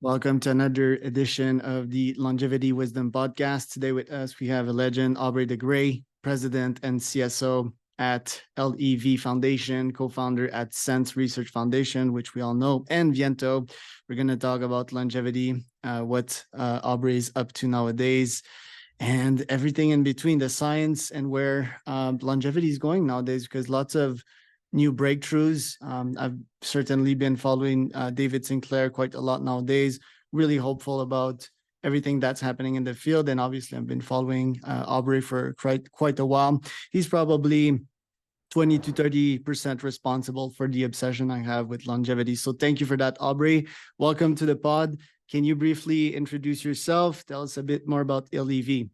Welcome to another edition of the Longevity Wisdom Podcast. Today with us, we have a legend, Aubrey de Grey, President and CSO at Lev Foundation, co-founder at Sense Research Foundation, which we all know, and Viento. We're going to talk about longevity, what Aubrey is up to nowadays, and everything in between, the science and where longevity is going nowadays, because lots of new breakthroughs. I've certainly been following David Sinclair quite a lot nowadays, really hopeful about everything that's happening in the field. And obviously, I've been following Aubrey for quite a while. He's probably 20 to 30% responsible for the obsession I have with longevity. So thank you for that, Aubrey. Welcome to the pod. Can you briefly introduce yourself? Tell us a bit more about LEV.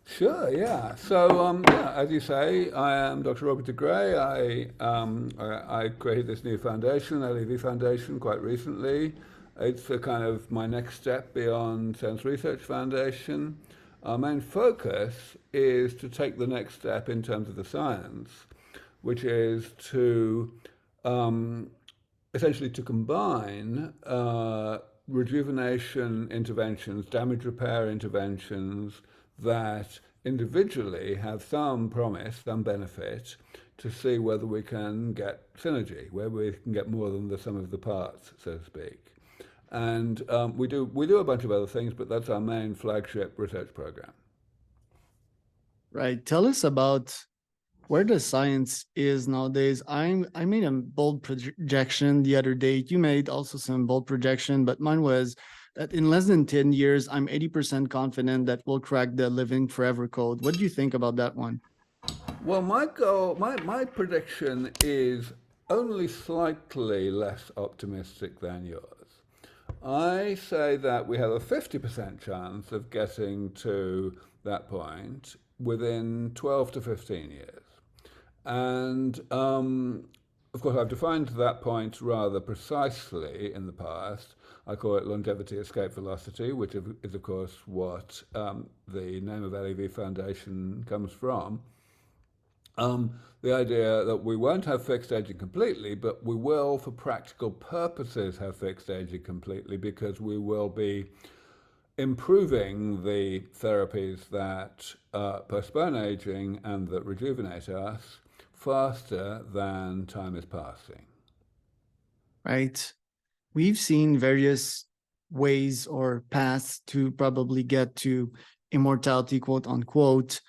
Sure, yeah. So, as you say, I am Dr. Aubrey de Grey. I created this new foundation, Lev Foundation, quite recently. It's a kind of my next step beyond Sense Research Foundation. Our main focus is to take the next step in terms of the science, which is to essentially to combine rejuvenation interventions, damage repair interventions, that individually have some promise, some benefit, to see whether we can get synergy, where we can get more than the sum of the parts, so to speak. And we do a bunch of other things, but that's our main flagship research program. Right. Tell us about where the science is nowadays. I made a bold projection the other day. You made also some bold projection, but mine was that in less than 10 years, I'm 80% confident that we'll crack the living forever code. What do you think about that one? Well, my prediction is only slightly less optimistic than yours. I say that we have a 50% chance of getting to that point within 12 to 15 years. And of course, I've defined that point rather precisely in the past. I call it longevity escape velocity, which is, of course, what the name of Lev Foundation comes from. The idea that we won't have fixed aging completely, but we will, for practical purposes, have fixed aging completely because we will be improving the therapies that postpone aging and that rejuvenate us faster than time is passing. Right. We've seen various ways or paths to probably get to immortality, quote unquote.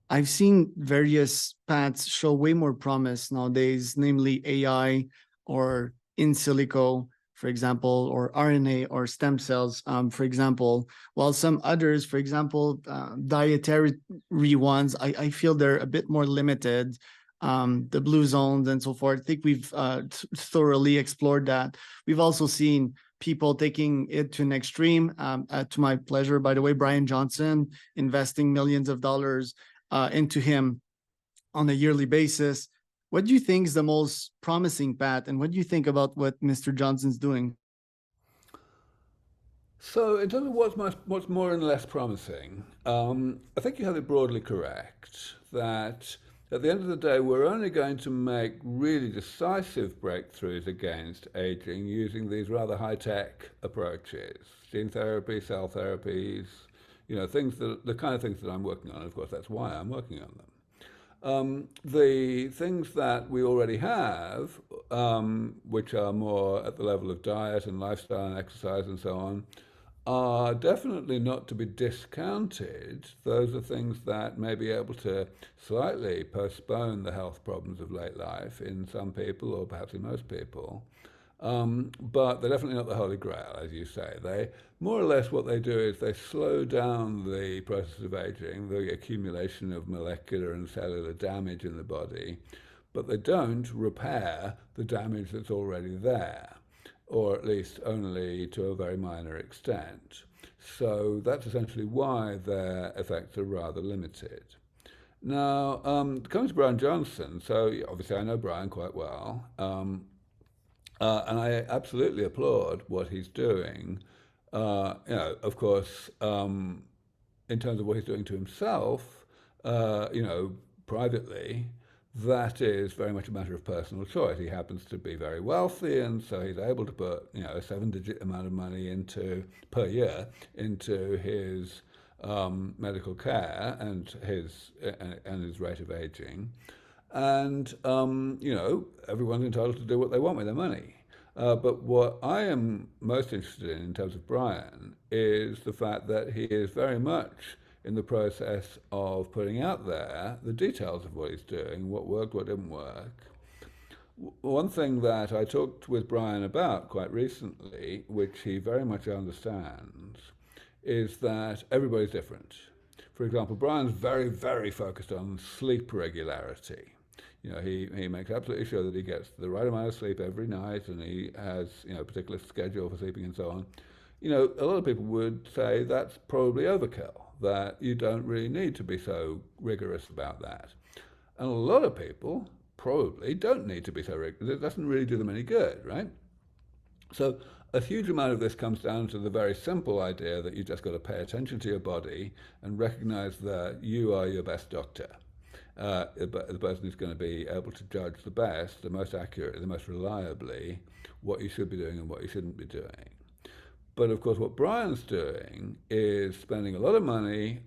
I've seen various paths show way more promise nowadays, namely AI or in silico, for example, or RNA or stem cells, for example, while some others, for example, dietary ones, I feel they're a bit more limited. The blue zones and so forth. I think we've thoroughly explored that. We've also seen people taking it to an extreme. To my pleasure, by the way, Brian Johnson investing millions of dollars into him on a yearly basis. What do you think is the most promising path, and what do you think about what Mr. Johnson's doing? So, in terms of what's more and less promising, I think you have it broadly correct that at the end of the day, we're only going to make really decisive breakthroughs against aging using these rather high-tech approaches, gene therapy, cell therapies, the kind of things that I'm working on. Of course, that's why I'm working on them. The things that we already have, which are more at the level of diet and lifestyle and exercise and so on, are definitely not to be discounted. Those are things that may be able to slightly postpone the health problems of late life in some people, or perhaps in most people. But they're definitely not the Holy Grail, as you say. They, more or less, what they do is they slow down the process of aging, the accumulation of molecular and cellular damage in the body, but they don't repair the damage that's already there, or at least only to a very minor extent. So that's essentially why their effects are rather limited. Now, coming to Brian Johnson, so obviously I know Brian quite well, and I absolutely applaud what he's doing. Of course, in terms of what he's doing to himself, privately, that is very much a matter of personal choice. He happens to be very wealthy, and so he's able to put, a seven-digit amount of money into per year into his medical care and his rate of aging, and everyone's entitled to do what they want with their money. But what I am most interested in terms of Brian, is the fact that he is very much in the process of putting out there the details of what he's doing, what worked, what didn't work. One thing that I talked with Brian about quite recently, which he very much understands, is that everybody's different. For example, Brian's very, very focused on sleep regularity. He makes absolutely sure that he gets the right amount of sleep every night, and he has, a particular schedule for sleeping and so on. A lot of people would say that's probably overkill, that you don't really need to be so rigorous about that. And a lot of people probably don't need to be so rigorous. It doesn't really do them any good, right? So a huge amount of this comes down to the very simple idea that you just got to pay attention to your body and recognize that you are your best doctor. The person who's going to be able to judge the best, the most accurately, the most reliably, what you should be doing and what you shouldn't be doing. But of course, what Brian's doing is spending a lot of money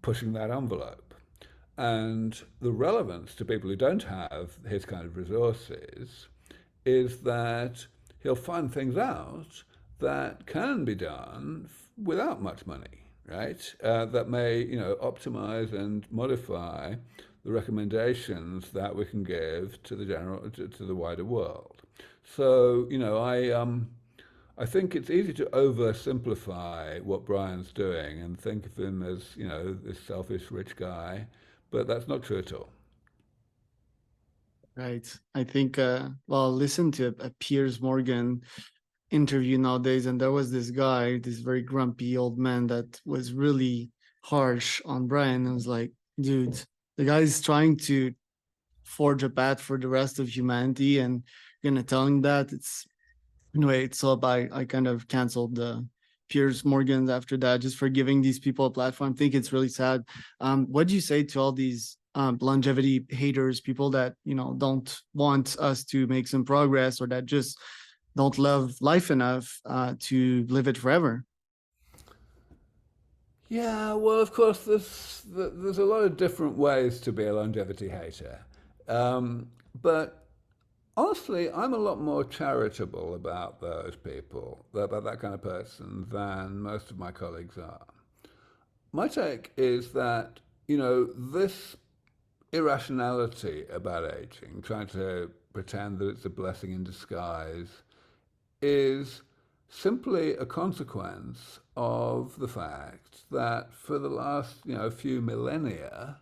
pushing that envelope. And the relevance to people who don't have his kind of resources is that he'll find things out that can be done without much money, right? That may, optimize and modify the recommendations that we can give to the wider world. So, I think it's easy to oversimplify what Brian's doing and think of him as, this selfish rich guy, but that's not true at all. Right. I think, listen to a Piers Morgan interview nowadays, and there was this guy, this very grumpy old man that was really harsh on Brian and was like, dude, the guy's trying to forge a path for the rest of humanity, and you're gonna tell him that. It's anyway, so I kind of canceled the Piers Morgans after that, just for giving these people a platform. I think it's really sad. What do you say to all these longevity haters, people that don't want us to make some progress, or that just don't love life enough to live it forever? Yeah, well, of course, there's a lot of different ways to be a longevity hater. But honestly, I'm a lot more charitable about those people, about that kind of person, than most of my colleagues are. My take is that, this irrationality about aging, trying to pretend that it's a blessing in disguise, is simply a consequence of the fact that for the last few millennia,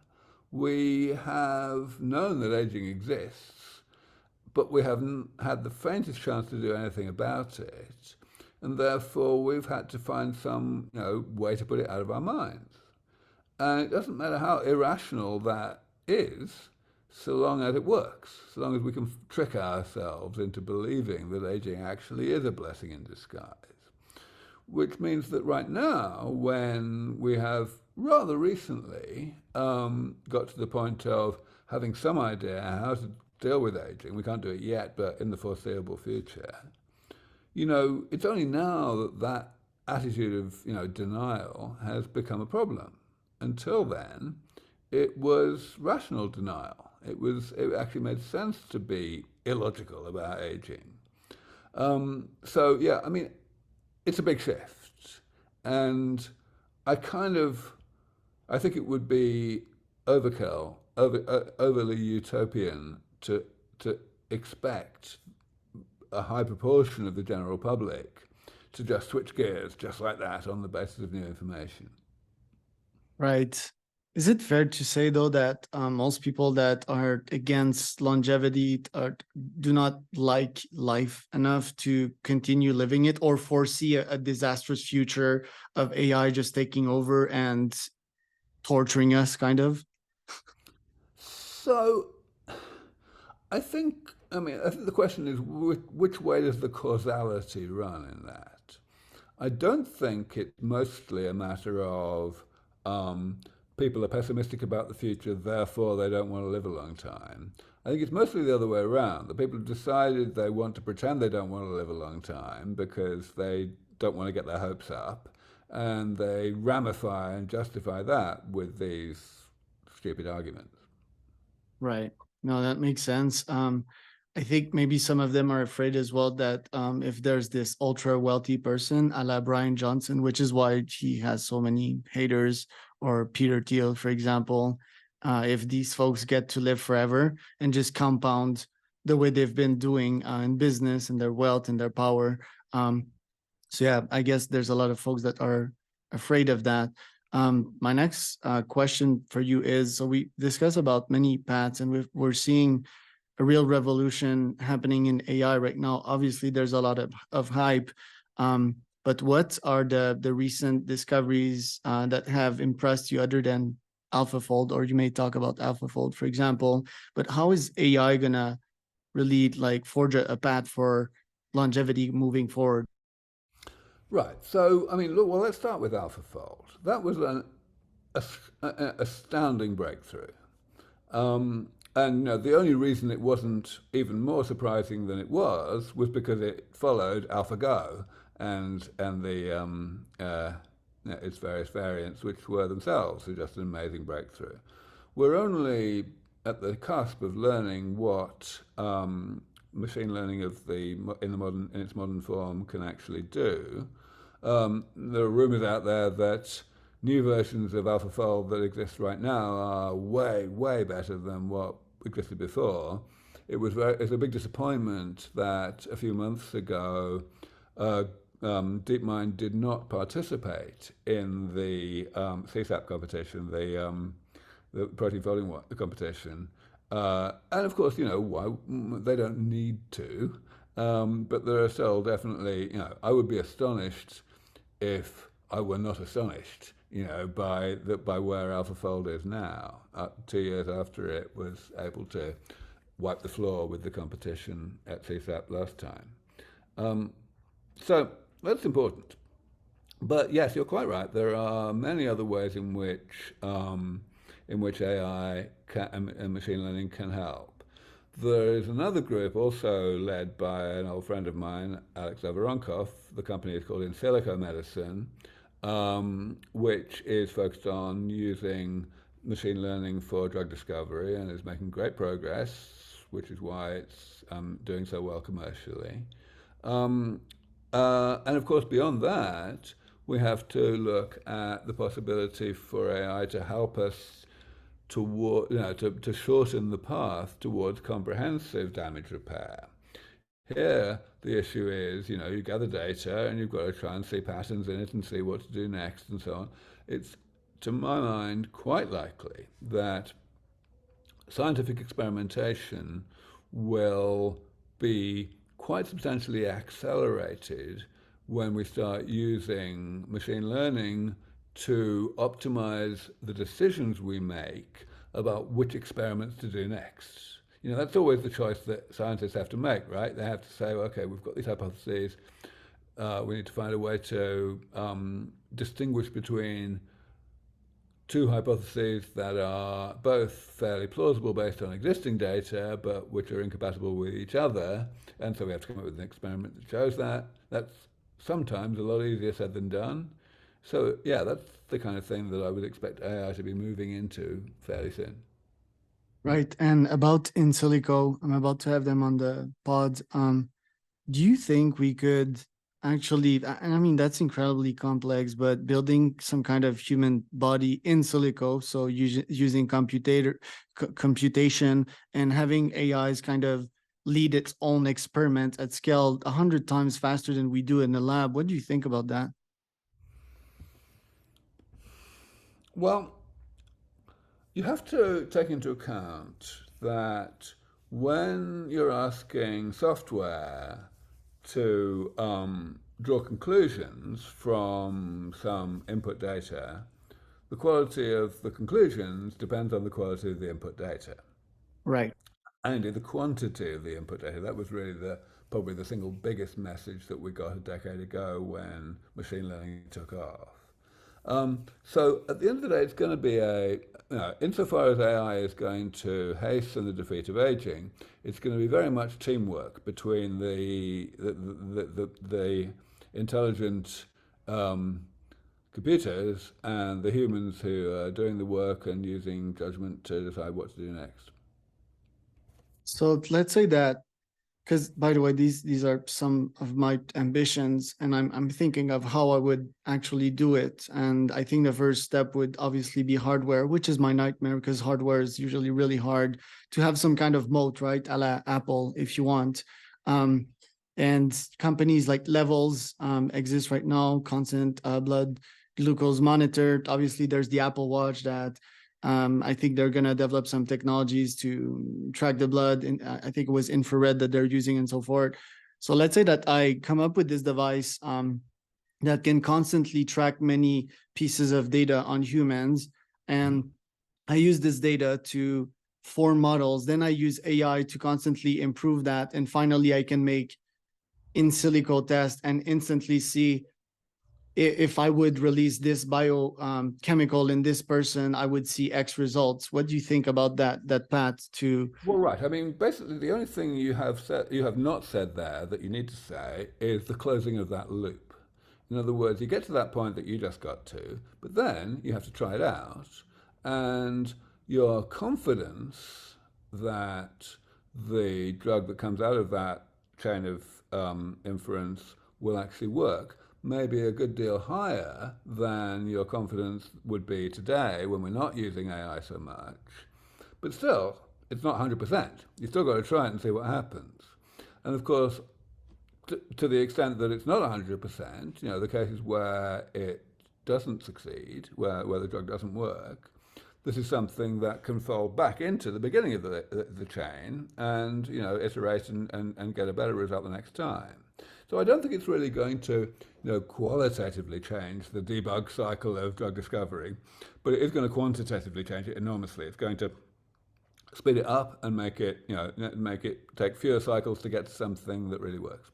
we have known that aging exists, but we haven't had the faintest chance to do anything about it, and therefore we've had to find some way to put it out of our minds. And it doesn't matter how irrational that is, so long as it works, so long as we can trick ourselves into believing that aging actually is a blessing in disguise. Which means that right now, when we have rather recently got to the point of having some idea how to deal with aging, we can't do it yet, but in the foreseeable future, it's only now that that attitude of denial has become a problem. Until then, it was rational denial. It actually made sense to be illogical about aging. So yeah, I mean, it's a big shift, and I think it would be overly utopian to expect a high proportion of the general public to just switch gears just like that on the basis of new information. Right. Is it fair to say, though, that most people that are against longevity do not like life enough to continue living it, or foresee a disastrous future of AI just taking over and torturing us, kind of? So I think the question is which way does the causality run in that? I don't think it's mostly a matter of people are pessimistic about the future, therefore they don't want to live a long time. I think it's mostly the other way around. The people have decided they want to pretend they don't want to live a long time because they don't want to get their hopes up, and they ramify and justify that with these stupid arguments. Right. No, that makes sense. I think maybe some of them are afraid as well that if there's this ultra wealthy person, a la Brian Johnson, which is why he has so many haters, or Peter Thiel, for example, if these folks get to live forever and just compound the way they've been doing in business and their wealth and their power. So yeah, I guess there's a lot of folks that are afraid of that. My next question for you is, so we discuss about many paths, and we're seeing a real revolution happening in AI right now. Obviously, there's a lot of hype, but what are the recent discoveries that have impressed you other than AlphaFold? Or you may talk about AlphaFold, for example, but how is AI gonna really like forge a path for longevity moving forward? Right. So, I mean, look, well, let's start with AlphaFold. That was an astounding breakthrough. And the only reason it wasn't even more surprising than it was because it followed AlphaGo and its various variants, which were themselves just an amazing breakthrough. We're only at the cusp of learning what machine learning in its modern form can actually do. There are rumors out there that new versions of AlphaFold that exist right now are way, way better than what existed before. It's a big disappointment that a few months ago, DeepMind did not participate in the CSAP competition, the protein folding competition. And of course, why they don't need to. But there are still definitely, I would be astonished if I were not astonished, by where AlphaFold is now, 2 years after it was able to wipe the floor with the competition at CSAP last time. So that's important. But yes, you're quite right. There are many other ways in which AI and machine learning can help. There is another group also led by an old friend of mine, Alex Zavoronkov. The company is called In Silico Medicine, which is focused on using machine learning for drug discovery and is making great progress, which is why it's doing so well commercially. And of course, beyond that, we have to look at the possibility for AI to help us to shorten the path towards comprehensive damage repair. Here, the issue is, you gather data and you've got to try and see patterns in it and see what to do next and so on. It's, to my mind, quite likely that scientific experimentation will be quite substantially accelerated when we start using machine learning to optimize the decisions we make about which experiments to do next. That's always the choice that scientists have to make, right? They have to say, okay, we've got these hypotheses. We need to find a way to distinguish between two hypotheses that are both fairly plausible based on existing data, but which are incompatible with each other. And so we have to come up with an experiment that shows that. That's sometimes a lot easier said than done. So yeah, that's the kind of thing that I would expect AI to be moving into fairly soon. Right. And about In Silico, I'm about to have them on the pod. Do you think we could actually, and I mean, that's incredibly complex, but building some kind of human body in silico, so using computation and having AIs kind of lead its own experiment at scale 100 times faster than we do in the lab? What do you think about that? Well, you have to take into account that when you're asking software to draw conclusions from some input data, the quality of the conclusions depends on the quality of the input data. Right. And indeed the quantity of the input data. That was really probably the single biggest message that we got a decade ago when machine learning took off. So at the end of the day, it's going to be insofar as AI is going to hasten the defeat of aging, it's going to be very much teamwork between the intelligent um, computers and the humans who are doing the work and using judgment to decide what to do next. So let's say that, because by the way, these are some of my ambitions, and I'm thinking of how I would actually do it. And I think the first step would obviously be hardware, which is my nightmare because hardware is usually really hard to have some kind of moat, right? A la Apple, if you want. Um, and companies like Levels exist right now, constant blood glucose monitored. Obviously, there's the Apple Watch that I think they're going to develop some technologies to track the blood. And I think it was infrared that they're using and so forth. So let's say that I come up with this device that can constantly track many pieces of data on humans. And I use this data to form models. Then I use AI to constantly improve that. And finally, I can make in silico test and instantly see if I would release this chemical in this person, I would see X results. What do you think about that path to? Well, right. I mean, basically, the only thing you have not said there that you need to say is the closing of that loop. In other words, you get to that point that you just got to, but then you have to try it out, and your confidence that the drug that comes out of that chain of inference will actually work may be a good deal higher than your confidence would be today when we're not using AI so much. But still, it's not 100%. You've still got to try it and see what happens. And of course, to the extent that it's not 100%, the cases where it doesn't succeed, where the drug doesn't work, this is something that can fold back into the beginning of the chain and, iterate and get a better result the next time. So I don't think it's really going to, qualitatively change the debug cycle of drug discovery, but it is going to quantitatively change it enormously. It's going to speed it up and make it take fewer cycles to get to something that really works.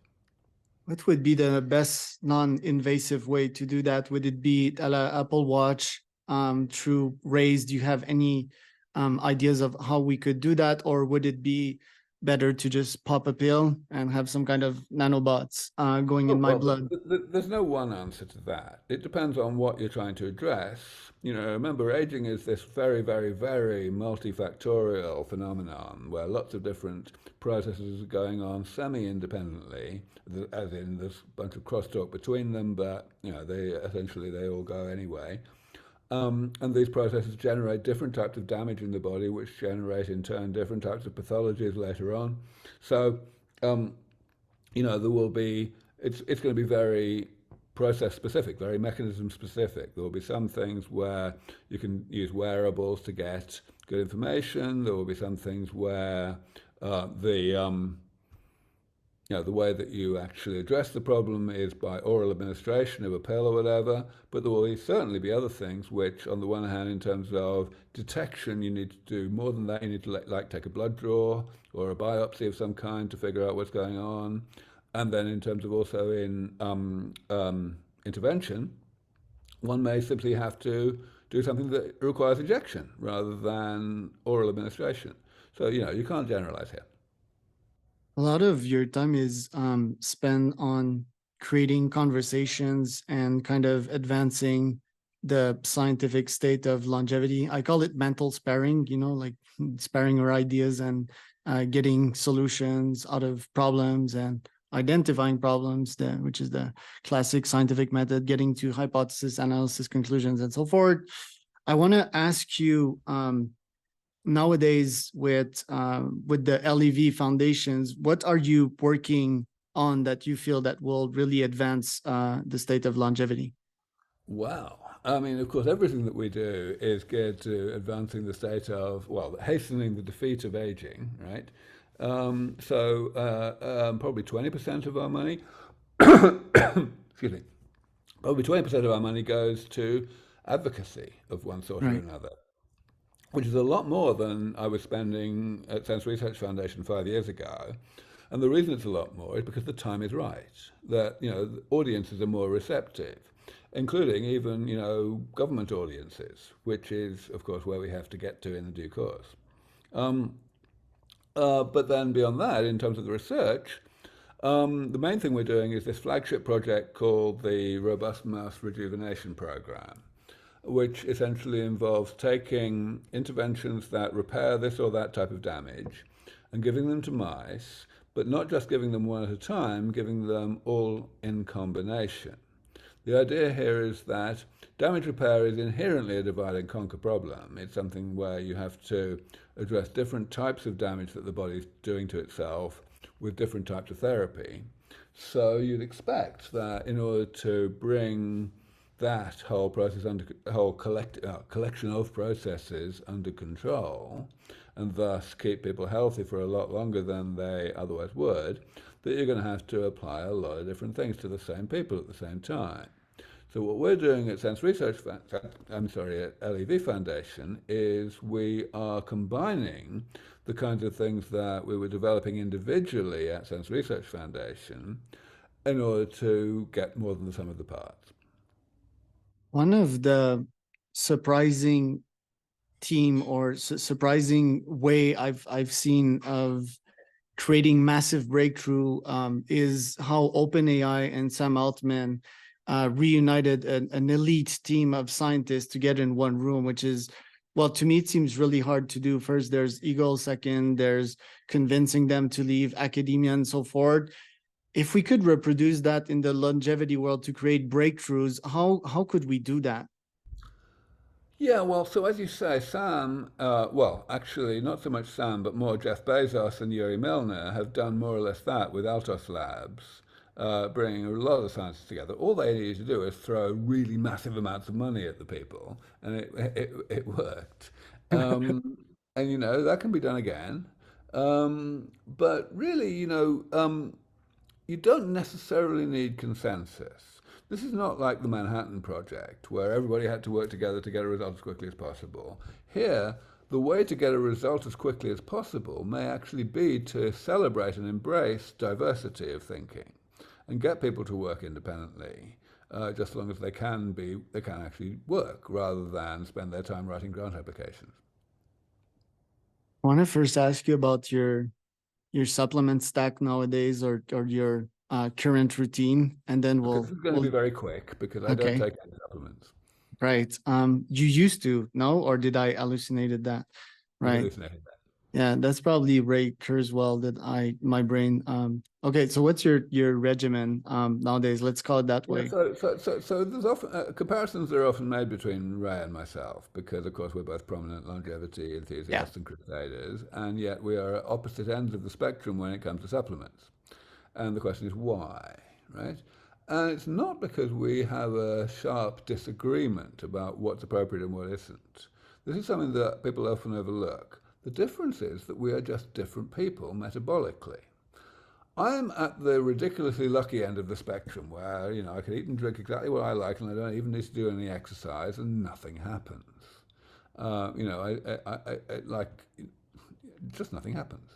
What would be the best non-invasive way to do that? Would it be Apple Watch through Raise? Do you have any ideas of how we could do that, or would it be better to just pop a pill and have some kind of nanobots going Oh, in my well, blood? there's no one answer to that. It depends on what you're trying to address. Remember, aging is this very, very, very multifactorial phenomenon where lots of different processes are going on semi-independently, as in there's a bunch of crosstalk between them, but they all go anyway. And these processes generate different types of damage in the body, which generate in turn different types of pathologies later on. So, there will be, it's going to be very process specific, very mechanism specific. There will be some things where you can use wearables to get good information. There will be some things where the way that you actually address the problem is by oral administration of a pill or whatever, but there will certainly be other things which, on the one hand, in terms of detection, you need to do more than that. You need to like take a blood draw or a biopsy of some kind to figure out what's going on. And then in terms of also in intervention, one may simply have to do something that requires injection rather than oral administration. So, you can't generalize here. A lot of your time is spent on creating conversations and kind of advancing the scientific state of longevity. I call it mental sparring, like sparring our ideas and getting solutions out of problems and identifying problems, which is the classic scientific method, getting to hypothesis, analysis, conclusions, and so forth. I want to ask you, nowadays with the LEV foundations, what are you working on that you feel that will really advance the state of longevity? Wow. I mean, of course, everything that we do is geared to advancing the state of, well, hastening the defeat of aging, right? Probably 20% of our money, excuse me, probably 20% of our money goes to advocacy of one sort or Right. another, which is a lot more than I was spending at Sense Research Foundation 5 years ago. And the reason it's a lot more is because the time is right. That the audiences are more receptive, including even government audiences, which is of course where we have to get to in the due course. Um, but then beyond that, in terms of the research, the main thing we're doing is this flagship project called the Robust Mouse Rejuvenation Program, which essentially involves taking interventions that repair this or that type of damage and giving them to mice, but not just giving them one at a time, giving them all in combination. The idea here is that damage repair is inherently a divide and conquer problem. It's something where you have to address different types of damage that the body's doing to itself with different types of therapy. So you'd expect that in order to bring that whole process collection of processes under control, and thus keep people healthy for a lot longer than they otherwise would, that you're going to have to apply a lot of different things to the same people at the same time. So what we're doing at at LEV Foundation is we are combining the kinds of things that we were developing individually at Sense Research Foundation in order to get more than the sum of the parts. One of the surprising surprising way I've seen of creating massive breakthrough is how OpenAI and Sam Altman reunited an elite team of scientists together in one room, which is, well, to me, it seems really hard to do. First, there's ego. Second, there's convincing them to leave academia and so forth. If we could reproduce that in the longevity world to create breakthroughs, how could we do that? Yeah, well, so as you say, Sam, well, actually, not so much Sam, but more Jeff Bezos and Yuri Milner have done more or less that with Altos Labs, bringing a lot of scientists together. All they needed to do is throw really massive amounts of money at the people, and it worked. And, that can be done again. But really, you don't necessarily need consensus. This is not like the Manhattan Project, where everybody had to work together to get a result as quickly as possible. Here, the way to get a result as quickly as possible may actually be to celebrate and embrace diversity of thinking and get people to work independently, just as long as they can actually work, rather than spend their time writing grant applications. I want to first ask you about your supplement stack nowadays, or your current routine, and then Okay, this is going to be very quick because I don't okay, take any supplements. right. You used to, no, or did I hallucinated that? You Right. hallucinated that. Yeah, that's probably Ray Kurzweil that my brain. Okay, so what's your regimen nowadays? Let's call it that Yeah, way. so there's often comparisons are often made between Ray and myself because, of course, we're both prominent longevity Yeah. enthusiasts and crusaders, and yet we are at opposite ends of the spectrum when it comes to supplements. And the question is why, right? And it's not because we have a sharp disagreement about what's appropriate and what isn't. This is something that people often overlook. The difference is that we are just different people metabolically. I'm at the ridiculously lucky end of the spectrum where, I can eat and drink exactly what I like and I don't even need to do any exercise and nothing happens. Like, just nothing happens.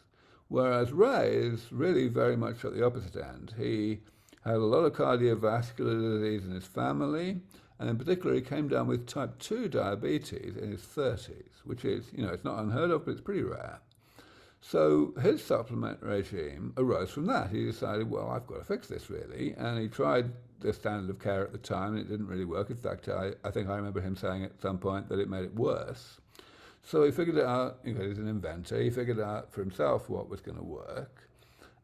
Whereas Ray is really very much at the opposite end. He had a lot of cardiovascular disease in his family, and in particular, he came down with type 2 diabetes in his 30s, which is, it's not unheard of, but it's pretty rare. So his supplement regime arose from that. He decided, well, I've got to fix this really. And he tried the standard of care at the time, and it didn't really work. In fact, I think I remember him saying at some point that it made it worse. So he figured it out, he's an inventor, he figured out for himself what was going to work.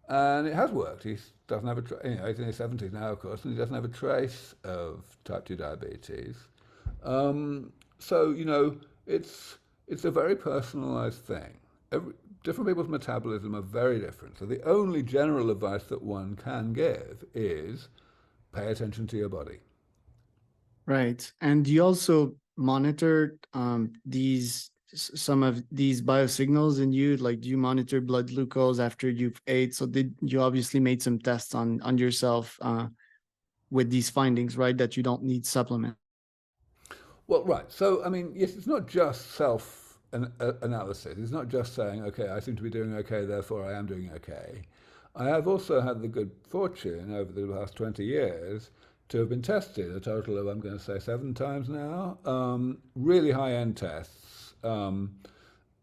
And it has worked. He doesn't have he's in his 70s now, of course, and he doesn't have a trace of type 2 diabetes. So, it's a very personalized thing. Different people's metabolism are very different. So the only general advice that one can give is pay attention to your body. Right. And you also monitor some of these biosignals in you, like do you monitor blood glucose after you've ate? So did you obviously made some tests on yourself with these findings, right? That you don't need supplement. Well, right. So, I mean, yes, it's not just analysis. It's not just saying, okay, I seem to be doing okay, therefore I am doing okay. I have also had the good fortune over the last 20 years to have been tested a total of, I'm going to say, 7 times now. Really high-end tests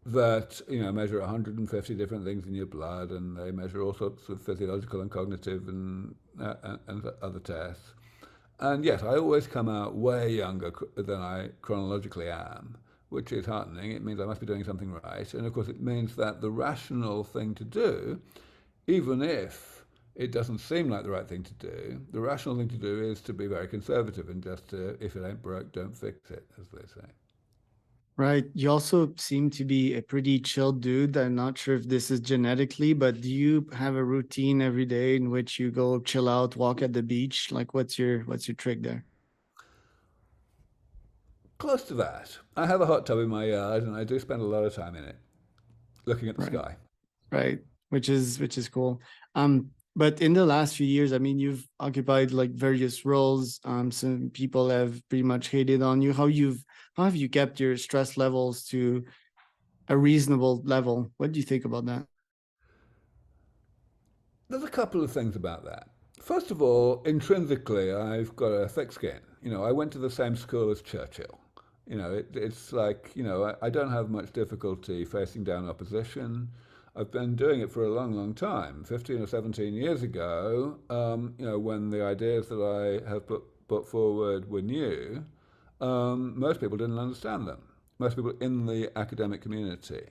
that measure 150 different things in your blood, and they measure all sorts of physiological and cognitive and other tests. And yes, I always come out way younger than I chronologically am, which is heartening. It means I must be doing something right. And of course, it means that the rational thing to do, even if it doesn't seem like the right thing to do, the rational thing to do is to be very conservative and just to, if it ain't broke, don't fix it, as they say. Right. You also seem to be a pretty chill dude. I'm not sure if this is genetically, but do you have a routine every day in which you go chill out, walk at the beach? Like what's your trick there? Close to that. I have a hot tub in my yard, and I do spend a lot of time in it, looking at the Right. sky. Right. Which is cool. But in the last few years, I mean, you've occupied like various roles. Some people have pretty much hated on you. How have you kept your stress levels to a reasonable level? What do you think about that? There's a couple of things about that. First of all, intrinsically, I've got a thick skin. I went to the same school as Churchill. It's like, I don't have much difficulty facing down opposition. I've been doing it for a long, long time. 15 or 17 years ago, when the ideas that I have put forward were new, most people didn't understand them. Most people in the academic community.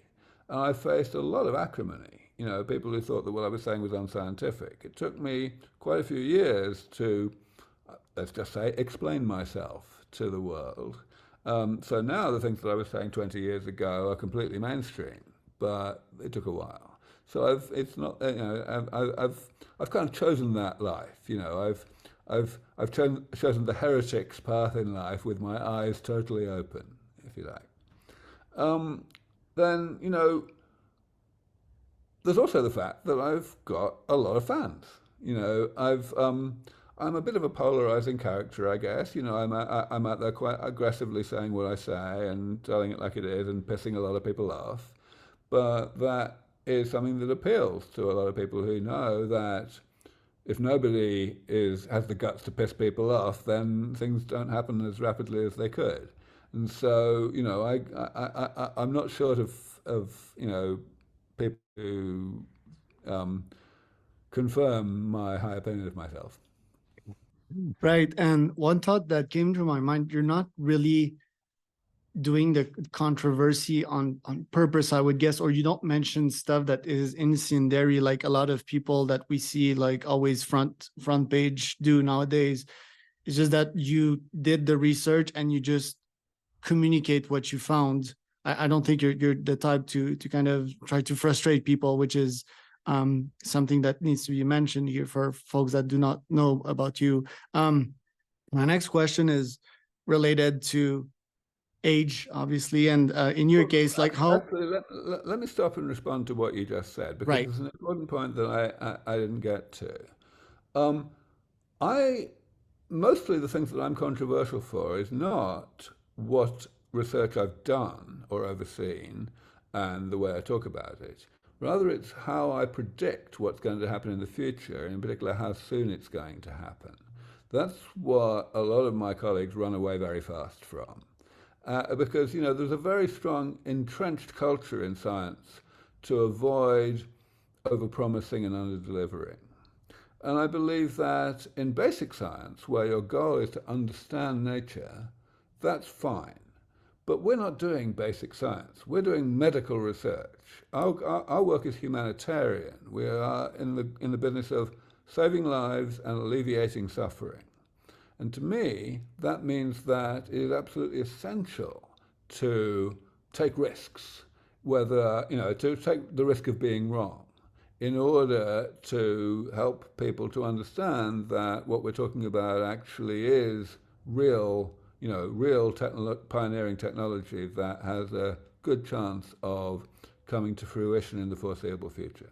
And I faced a lot of acrimony. People who thought that what I was saying was unscientific. It took me quite a few years to, let's just say, explain myself to the world. So now the things that I was saying 20 years ago are completely mainstream, but it took a while. So it's not, I've kind of chosen that life. I've chosen the heretic's path in life with my eyes totally open, if you like. Then, there's also the fact that I've got a lot of fans. I'm a bit of a polarizing character, I guess. I'm out there quite aggressively saying what I say and telling it like it is and pissing a lot of people off. But that is something that appeals to a lot of people who know that if nobody has the guts to piss people off, then things don't happen as rapidly as they could. And so, I'm not short of people who confirm my high opinion of myself. Right. And one thought that came to my mind, you're not really doing the controversy on purpose, I would guess, or you don't mention stuff that is incendiary like a lot of people that we see like always front page do nowadays. It's just that you did the research and you just communicate what you found. I don't think you're the type to kind of try to frustrate people, which is something that needs to be mentioned here for folks that do not know about you. My next question is related to age, obviously, and in your case, like how. Actually, let me stop and respond to what you just said, because Right. there's an important point that I didn't get to. Um, I Mostly the things that I'm controversial for is not what research I've done or overseen and the way I talk about it. Rather, it's how I predict what's going to happen in the future, and in particular, how soon it's going to happen. That's what a lot of my colleagues run away very fast from. Because, there's a very strong entrenched culture in science to avoid overpromising and underdelivering. And I believe that in basic science, where your goal is to understand nature, that's fine. But we're not doing basic science. We're doing medical research. Our work is humanitarian. We are in the business of saving lives and alleviating suffering. And to me, that means that it is absolutely essential to take risks, to take the risk of being wrong, in order to help people to understand that what we're talking about actually is real, pioneering technology that has a good chance of coming to fruition in the foreseeable future.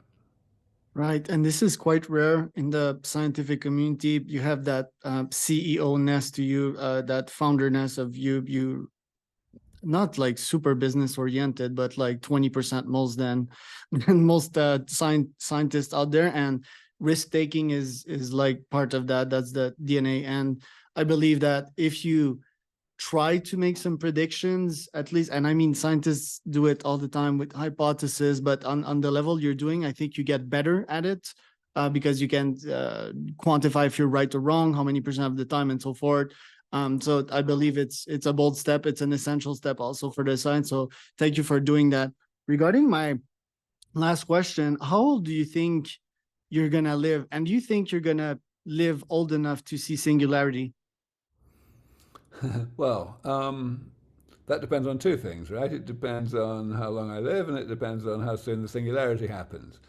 Right. And this is quite rare in the scientific community. You have that CEO-ness to you, that founder-ness of you. not like super business oriented, but like 20% most than most scientists out there. And risk taking is like part of that. That's the DNA. And I believe that if you try to make some predictions, at least, and I mean scientists do it all the time with hypotheses, but on the level you're doing, I think you get better at it, because you can quantify if you're right or wrong, how many percent of the time, and so forth. So I believe it's a bold step. It's an essential step also for the science. So thank you for doing that. Regarding my last question, how old do you think you're gonna live? And do you think you're gonna live old enough to see singularity? Well, that depends on two things, right? It depends on how long I live, and it depends on how soon the singularity happens.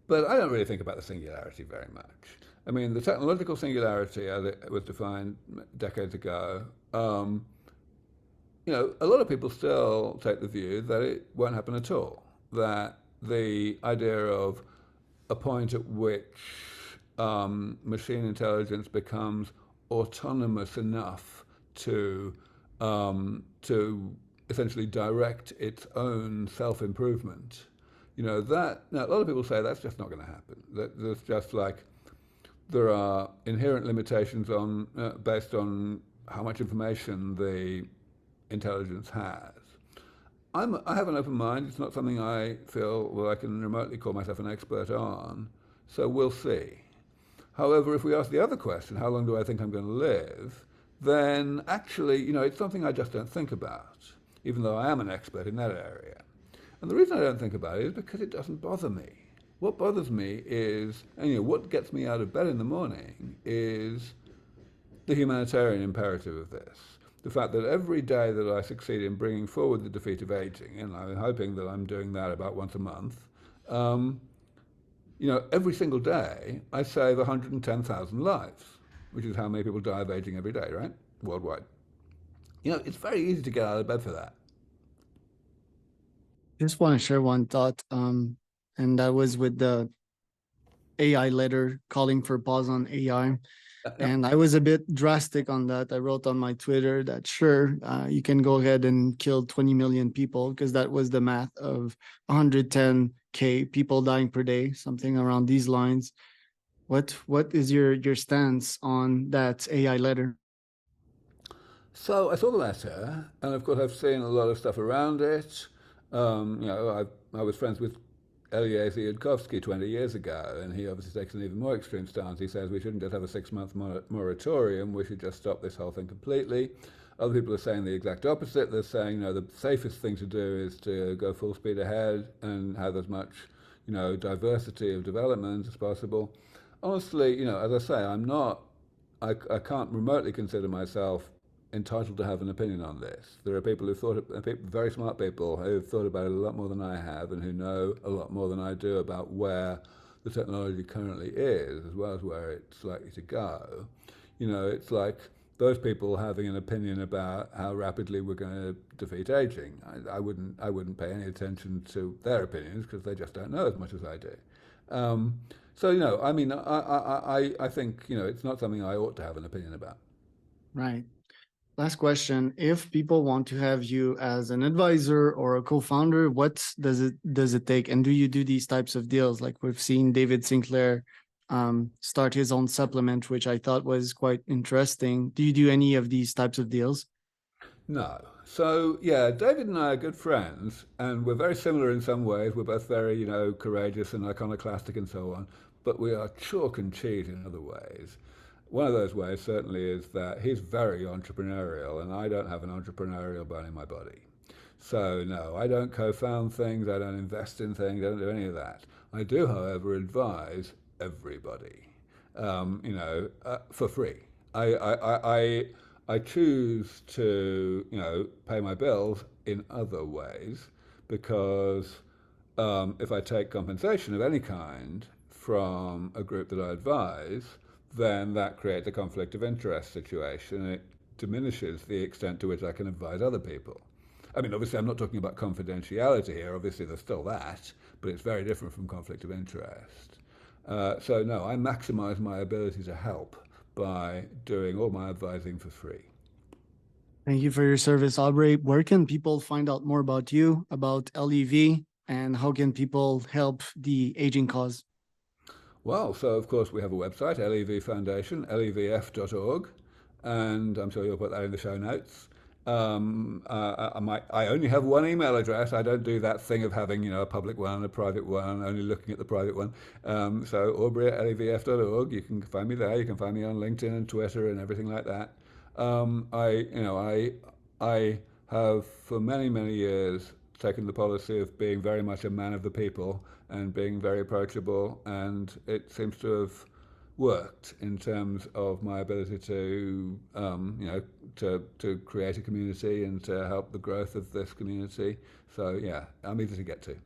But I don't really think about the singularity very much. I mean, the technological singularity, as it was defined decades ago, a lot of people still take the view that it won't happen at all. That the idea of a point at which machine intelligence becomes autonomous enough to essentially direct its own self-improvement. That now a lot of people say that's just not going to happen. That there's just like there are inherent limitations on based on how much information the intelligence has. I have an open mind. It's not something I feel I can remotely call myself an expert on. So we'll see. However, if we ask the other question, how long do I think I'm going to live? Then actually, it's something I just don't think about, even though I am an expert in that area. And the reason I don't think about it is because it doesn't bother me. What bothers me is, and what gets me out of bed in the morning is the humanitarian imperative of this. The fact that every day that I succeed in bringing forward the defeat of aging, and I'm hoping that I'm doing that about once a month, every single day I save 110,000 lives, which is how many people die of aging every day, right? Worldwide. It's very easy to get out of bed for that. Just want to share one thought, and that was with the AI letter calling for pause on AI. Yep. And I was a bit drastic on that. I wrote on my Twitter that sure, you can go ahead and kill 20 million people, because that was the math of 110K people dying per day, something around these lines. What is your stance on that AI letter? So I saw the letter, and of course I've seen a lot of stuff around it. I was friends with Eliezer Yudkowsky 20 years ago, and he obviously takes an even more extreme stance. He says we shouldn't just have a 6-month moratorium, we should just stop this whole thing completely. Other people are saying the exact opposite. They're saying, the safest thing to do is to go full speed ahead and have as much, diversity of development as possible. Honestly, as I say, I can't remotely consider myself entitled to have an opinion on this. There are people very smart people who've thought about it a lot more than I have, and who know a lot more than I do about where the technology currently is, as well as where it's likely to go. It's like those people having an opinion about how rapidly we're going to defeat aging. I wouldn't pay any attention to their opinions, because they just don't know as much as I do. I think it's not something I ought to have an opinion about. Right. Last question. If people want to have you as an advisor or a co-founder, what does it take? And do you do these types of deals? Like we've seen David Sinclair start his own supplement, which I thought was quite interesting. Do you do any of these types of deals? No. So yeah, David and I are good friends, and we're very similar in some ways. We're both very, courageous and iconoclastic and so on, but we are chalk and cheese in other ways. One of those ways certainly is that he's very entrepreneurial, and I don't have an entrepreneurial bone in my body. So no, I don't co-found things, I don't invest in things, I don't do any of that. I do, however, advise everybody, for free. I choose to, pay my bills in other ways, because if I take compensation of any kind from a group that I advise, then that creates a conflict of interest situation. It diminishes the extent to which I can advise other people. I mean, obviously, I'm not talking about confidentiality here. Obviously, there's still that, but it's very different from conflict of interest. So, no, I maximize my ability to help by doing all my advising for free. Thank you for your service, Aubrey. Where can people find out more about you, about LEV, and how can people help the aging cause? Well, so of course we have a website, Lev Foundation, levf.org, and I'm sure you'll put that in the show notes. I only have one email address. I don't do that thing of having, a public one and a private one, only looking at the private one. So Aubrey at levf.org, you can find me there. You can find me on LinkedIn and Twitter and everything like that. I have for many, many years taken the policy of being very much a man of the people and being very approachable, and it seems to have worked in terms of my ability to, to create a community and to help the growth of this community. So yeah, I'm easy to get to.